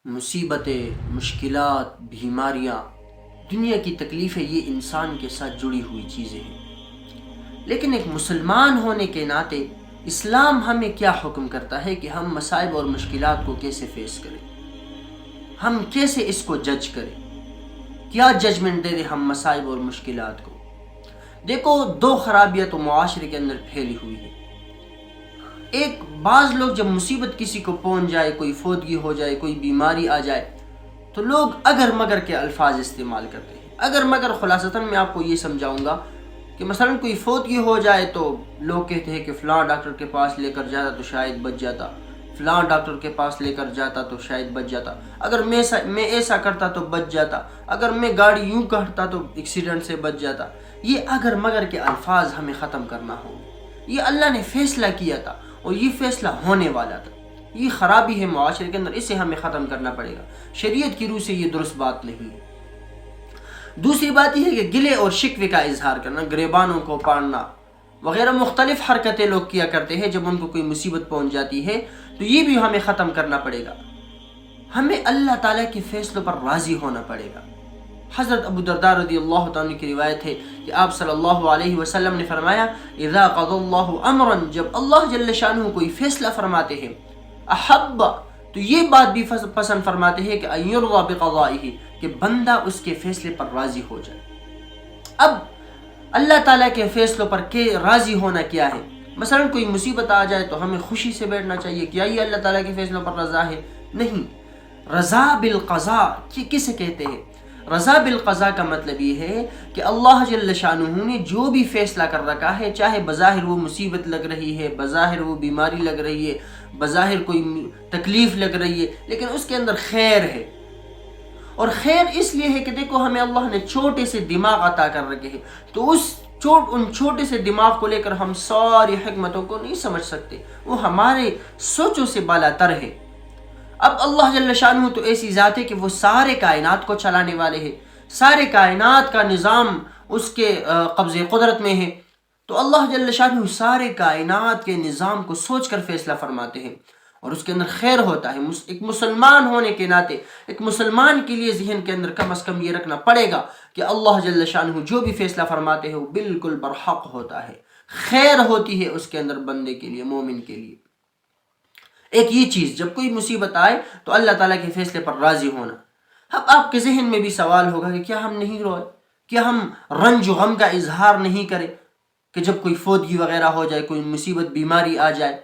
مصیبتیں، مشکلات، بیماریاں، دنیا کی تکلیفیں یہ انسان کے ساتھ جڑی ہوئی چیزیں ہیں، لیکن ایک مسلمان ہونے کے ناطے اسلام ہمیں کیا حکم کرتا ہے کہ ہم مصائب اور مشکلات کو کیسے فیس کریں، ہم کیسے اس کو جج کریں، کیا ججمنٹ دے دیں ہم مصائب اور مشکلات کو۔ دیکھو، دو خرابیاں تو معاشرے کے اندر پھیلی ہوئی ہے۔ ایک بعض لوگ جب مصیبت کسی کو پہنچ جائے، کوئی فوتگی ہو جائے، کوئی بیماری آ جائے، تو لوگ اگر مگر کے الفاظ استعمال کرتے ہیں۔ اگر مگر خلاصتاً میں آپ کو یہ سمجھاؤں گا کہ مثلا کوئی فوتگی ہو جائے تو لوگ کہتے ہیں کہ فلاں ڈاکٹر کے پاس لے کر جاتا تو شاید بچ جاتا، فلاں ڈاکٹر کے پاس لے کر جاتا تو شاید بچ جاتا، اگر میں ایسا کرتا تو بچ جاتا، اگر میں گاڑی یوں کرتا تو ایکسیڈنٹ سے بچ جاتا۔ یہ اگر مگر کے الفاظ ہمیں ختم کرنا ہوں۔ یہ اللہ نے فیصلہ کیا تھا اور یہ فیصلہ ہونے والا تھا۔ یہ خرابی ہے معاشرے کے اندر، اسے ہمیں ختم کرنا پڑے گا۔ شریعت کی روح سے یہ درست بات نہیں ہے۔ دوسری بات یہ ہے کہ گلے اور شکوے کا اظہار کرنا، گریبانوں کو پاڑنا وغیرہ مختلف حرکتیں لوگ کیا کرتے ہیں جب ان کو کوئی مصیبت پہنچ جاتی ہے، تو یہ بھی ہمیں ختم کرنا پڑے گا۔ ہمیں اللہ تعالیٰ کے فیصلوں پر راضی ہونا پڑے گا۔ حضرت ابو درداء رضی اللہ تعالیٰ کی روایت ہے کہ آپ صلی اللہ علیہ وسلم نے فرمایا، اذا قضى اللہ امرا، جب اللہ جل شانہ کوئی فیصلہ فرماتے ہیں، احب، تو یہ بات بھی پسند فرماتے ہیں کہ ان یرضى بقضائه، کہ بندہ اس کے فیصلے پر راضی ہو جائے۔ اب اللہ تعالیٰ کے فیصلوں پر راضی ہونا کیا ہے؟ مثلا کوئی مصیبت آ جائے تو ہمیں خوشی سے بیٹھنا چاہیے، کیا یہ اللہ تعالیٰ کے فیصلوں پر رضا ہے؟ نہیں۔ رضا بالقضاء کسے کہتے ہیں؟ رضا بالقضاء کا مطلب یہ ہے کہ اللہ جل شانہ نے جو بھی فیصلہ کر رکھا ہے، چاہے بظاہر وہ مصیبت لگ رہی ہے، بظاہر وہ بیماری لگ رہی ہے، بظاہر کوئی تکلیف لگ رہی ہے، لیکن اس کے اندر خیر ہے۔ اور خیر اس لیے ہے کہ دیکھو، ہمیں اللہ نے چھوٹے سے دماغ عطا کر رکھے ہیں، تو ان چھوٹے سے دماغ کو لے کر ہم ساری حکمتوں کو نہیں سمجھ سکتے، وہ ہمارے سوچوں سے بالا تر ہے۔ اب اللہ جل شانہ تو ایسی ذات ہے کہ وہ سارے کائنات کو چلانے والے ہیں، سارے کائنات کا نظام اس کے قبضے قدرت میں ہے، تو اللہ جل شانہ سارے کائنات کے نظام کو سوچ کر فیصلہ فرماتے ہیں اور اس کے اندر خیر ہوتا ہے۔ ایک مسلمان ہونے کے ناطے ایک مسلمان کے لیے ذہن کے اندر کم از کم یہ رکھنا پڑے گا کہ اللہ جل شانہ جو بھی فیصلہ فرماتے ہیں وہ بالکل برحق ہوتا ہے، خیر ہوتی ہے اس کے اندر، بندے کے لیے، مومن کے لیے۔ ایک یہ چیز، جب کوئی مصیبت آئے تو اللہ تعالیٰ کے فیصلے پر راضی ہونا۔ اب آپ کے ذہن میں بھی سوال ہوگا کہ کیا ہم نہیں روئے، کیا ہم رنج و غم کا اظہار نہیں کریں کہ جب کوئی فوتگی وغیرہ ہو جائے، کوئی مصیبت بیماری آ جائے،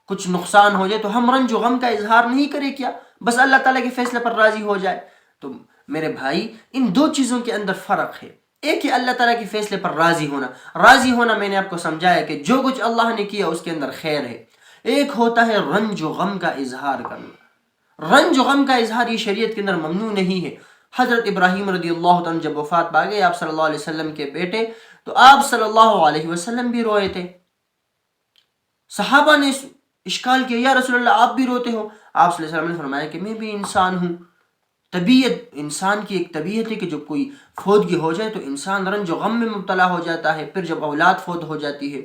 کچھ نقصان ہو جائے، تو ہم رنج و غم کا اظہار نہیں کریں کیا؟ بس اللہ تعالیٰ کے فیصلے پر راضی ہو جائے۔ تو میرے بھائی، ان دو چیزوں کے اندر فرق ہے۔ ایک ہے اللہ تعالیٰ کے فیصلے پر راضی ہونا۔ راضی ہونا میں نے آپ کو سمجھایا کہ جو کچھ اللہ نے کیا اس کے اندر خیر ہے۔ ایک ہوتا ہے رنج و غم کا اظہار کرنا۔ رنج و غم کا اظہار یہ شریعت کے اندر ممنوع نہیں ہے۔ حضرت ابراہیم رضی اللہ عنہ جب وفات پا گئے آپ صلی اللہ علیہ وسلم کے بیٹے، تو آپ صلی اللہ علیہ وسلم بھی روئے تھے۔ صحابہ نے اشکال کیا، یا رسول اللہ آپ بھی روتے ہو؟ آپ صلی اللہ علیہ وسلم نے فرمایا کہ میں بھی انسان ہوں۔ طبیعت، انسان کی ایک طبیعت ہے کہ جب کوئی فوتگی ہو جائے تو انسان رنج و غم میں مبتلا ہو جاتا ہے، پھر جب اولاد فوت ہو جاتی ہے۔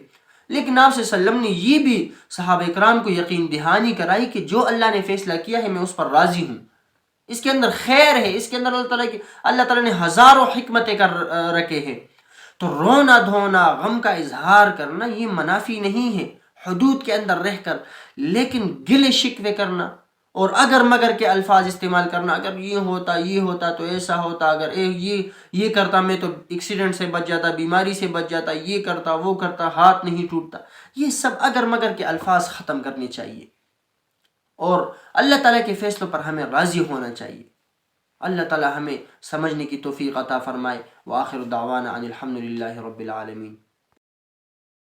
لیکن آپ صلی اللہ علیہ وسلم نے یہ بھی صحابہ کرام کو یقین دہانی کرائی کہ جو اللہ نے فیصلہ کیا ہے میں اس پر راضی ہوں، اس کے اندر خیر ہے، اس کے اندر اللہ تعالیٰ نے ہزاروں حکمتیں کر رکھے ہیں۔ تو رونا دھونا، غم کا اظہار کرنا یہ منافی نہیں ہے حدود کے اندر رہ کر، لیکن گلے شکوے کرنا اور اگر مگر کے الفاظ استعمال کرنا، اگر یہ ہوتا تو ایسا ہوتا، اگر یہ کرتا میں تو ایکسیڈنٹ سے بچ جاتا، بیماری سے بچ جاتا، یہ کرتا وہ کرتا، ہاتھ نہیں ٹوٹتا، یہ سب اگر مگر کے الفاظ ختم کرنے چاہیے اور اللہ تعالیٰ کے فیصلوں پر ہمیں راضی ہونا چاہیے۔ اللہ تعالیٰ ہمیں سمجھنے کی توفیق عطا فرمائے۔ وآخر دعوانا ان الحمد للہ رب العالمین۔